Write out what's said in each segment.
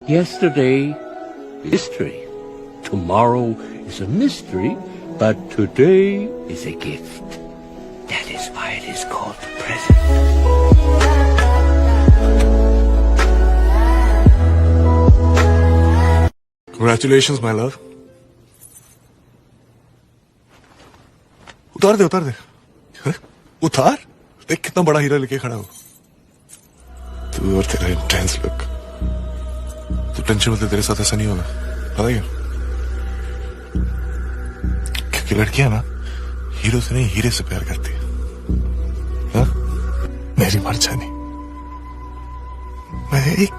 Yesterday, history. Tomorrow is a mystery, but today is a gift. That is why it is called the present. Congratulations, my love. उतार दे अरे, उतार देख कितना बड़ा हीरा लेके खड़ा हो तू और तेरा इंटेंस लुक तू टेंशन में तेरे साथ ऐसा नहीं होगा पता क्या क्योंकि लड़कियां ना हीरो से नहीं हीरे से प्यार करती है हाँ? मेरी मर्जानी मैं एक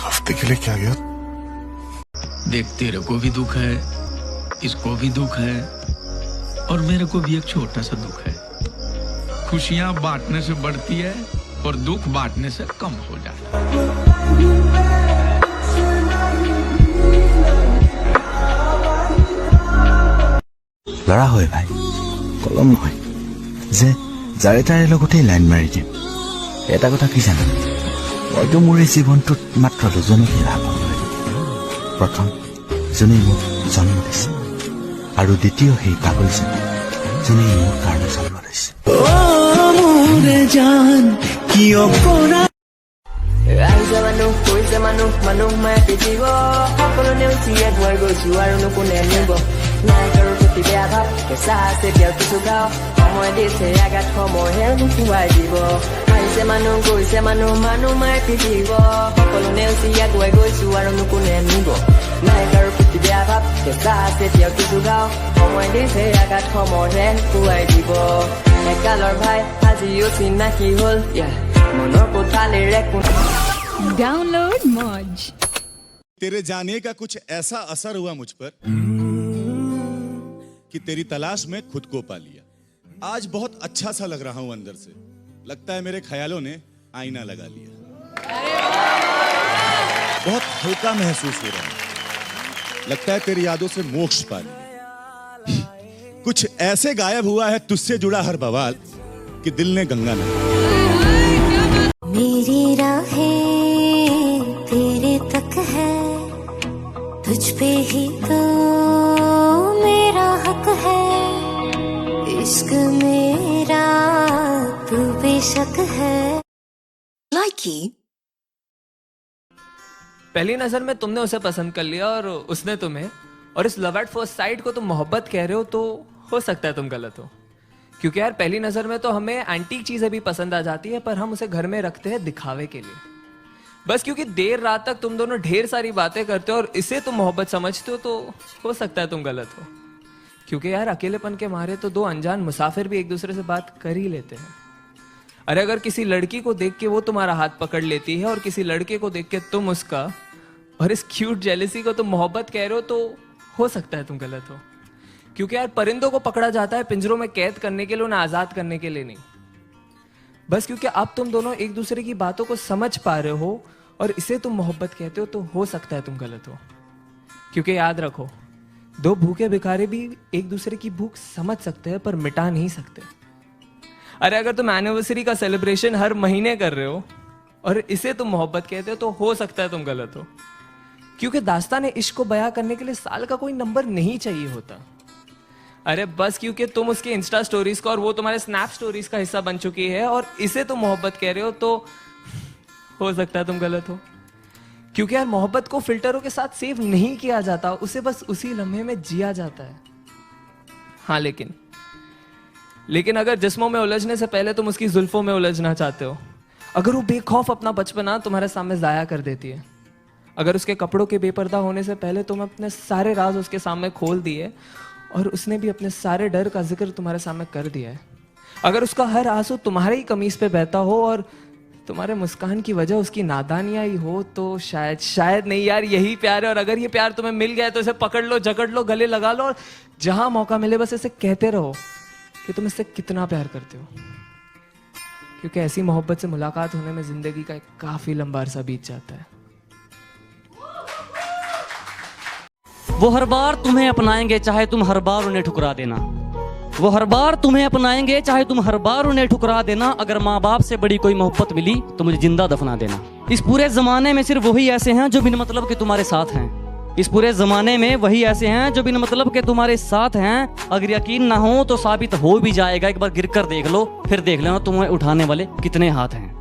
हफ्ते के लिए क्या गया देख तेरे को भी दुख है इसको भी दुख है और मेरे को भी एक छोटा सा दुख है खुशियां बांटने से बढ़ती है और दुख बांटने से कम हो जाता है लड़ा होय भाई कलम নহয় যে যাৰে তাৰে লগতে লাইন মাৰি দিম এটা কথা কি জানা মইতো মোৰ জীৱনটোত মাত্ৰ দুজনকে ভাল পাওঁ প্ৰথম যোনে মোক জন্ম দিছে আৰু দ্বিতীয় সেই পাগলজন যোনে মোৰ কাৰণে জন্ম দিছে মোৰে জান কিয় কৰা ৰাইজে মানুহ মায়ে পিটিব সকলো নেওচি একবাৰ গৈছো আৰু নুকোনে নিব নাই কাৰো প্ৰতি বেয়া ভাৱ কেঁচা আছে তেওঁ কিছু গাওঁ সময় দিছে আঘাত সময়হে নুখুৱাই দিব আহিছে মানুহ গৈছে মানুহ মায়ে পিটিব সকলো নেওচি একবাৰ গৈছো আৰু নুকোনে নিব নাই কাৰো প্ৰতি বেয়া ভাৱ কেঁচা আছে তেওঁ কিছু গাওঁ সময় দিছে আঘাত সময়হে নুখুৱাই দিব একালৰ ভাই আজিও চিনাকি হ'ল মনৰ কোঠালিৰে डाउनलोड मौज। तेरे जाने का कुछ ऐसा असर हुआ मुझ पर कि तेरी तलाश में खुद को पा लिया आज बहुत अच्छा सा लग रहा हूं अंदर से लगता है मेरे ख्यालों ने आईना लगा लिया बहुत हल्का महसूस हो रहा है लगता है तेरी यादों से मोक्ष पा लिया कुछ ऐसे गायब हुआ है तुझसे जुड़ा हर बवाल कि दिल ने गंगा नहा मेरी राहें तेरे तक है तुझ पे ही तो मेरा हक है इश्क मेरा तू बेशक है लाइकी पहली नजर में तुमने उसे पसंद कर लिया और उसने तुम्हें और इस लव एट फर्स्ट साइट को तुम मोहब्बत कह रहे हो तो हो सकता है तुम गलत हो क्योंकि यार पहली नजर में तो हमें एंटीक चीजें भी पसंद आ जाती है पर हम उसे घर में रखते हैं दिखावे के लिए बस क्योंकि देर रात तक तुम दोनों ढेर सारी बातें करते हो और इसे तुम मोहब्बत समझते हो तो हो सकता है तुम गलत हो क्योंकि यार अकेलेपन के मारे तो दो अनजान मुसाफिर भी एक दूसरे से बात कर ही लेते हैं अरे अगर किसी लड़की को देख के वो तुम्हारा हाथ पकड़ लेती है और किसी लड़के को देख के तुम उसका और इस क्यूट जेलसी को तुम मोहब्बत कह रहे हो तो हो सकता है तुम गलत हो क्योंकि यार परिंदों को पकड़ा जाता है पिंजरों में कैद करने के लिए उन्हें आजाद करने के लिए नहीं बस क्योंकि अब तुम दोनों एक दूसरे की बातों को समझ पा रहे हो और इसे तुम मोहब्बत कहते हो तो हो सकता है तुम गलत हो क्योंकि याद रखो दो भूखे भिखारी भी एक दूसरे की भूख समझ सकते हैं पर मिटा नहीं सकते अरे अगर तुम एनिवर्सरी का सेलिब्रेशन हर महीने कर रहे हो और इसे तुम मोहब्बत कहते हो तो हो सकता है तुम गलत हो क्योंकि दास्तान इश्क को बयां करने के लिए साल का कोई नंबर नहीं चाहिए होता अरे बस क्योंकि तुम उसके इंस्टा स्टोरीज का और वो तुम्हारे स्नैप स्टोरीज का हिस्सा बन चुकी है और इसे तुम मोहब्बत कह रहे हो तो हो सकता है तुम गलत हो क्योंकि यार मोहब्बत को फिल्टरों के साथ सेव नहीं किया जाता उसे बस उसी लम्हे में जिया जाता है हाँ लेकिन अगर जिस्मों में उलझने से पहले तुम उसकी जुल्फों में उलझना चाहते हो अगर वो बेखौफ अपना बचपना तुम्हारे सामने जाया कर देती है अगर उसके कपड़ों के बेपर्दा होने से पहले तुम अपने सारे राज उसके सामने खोल दिए और उसने भी अपने सारे डर का जिक्र तुम्हारे सामने कर दिया है अगर उसका हर आंसू तुम्हारे ही कमीज पे बहता हो और तुम्हारे मुस्कान की वजह उसकी नादानियां ही हो तो शायद नहीं यार यही प्यार है और अगर ये प्यार तुम्हें मिल गया तो इसे पकड़ लो जकड़ लो गले लगा लो और जहां मौका मिले बस इसे कहते रहो कि तुम इससे कितना प्यार करते हो क्योंकि ऐसी मोहब्बत से मुलाकात होने में जिंदगी का एक काफी लंबा अरसा बीत जाता है वो हर बार तुम्हें अपनाएंगे चाहे तुम हर बार उन्हें ठुकरा देना वो हर बार तुम्हें अपनाएंगे चाहे तुम हर बार उन्हें ठुकरा देना अगर माँ बाप से बड़ी कोई मोहब्बत मिली तो मुझे जिंदा दफना देना इस पूरे जमाने में सिर्फ वही ऐसे हैं जो बिन मतलब के तुम्हारे साथ हैं। इस पूरे जमाने में वही ऐसे हैं जो बिन मतलब के तुम्हारे साथ हैं। अगर यकीन ना हो तो साबित हो भी जाएगा, एक बार गिर कर देख लो, फिर देख लेना तुम्हें उठाने वाले कितने हाथ हैं।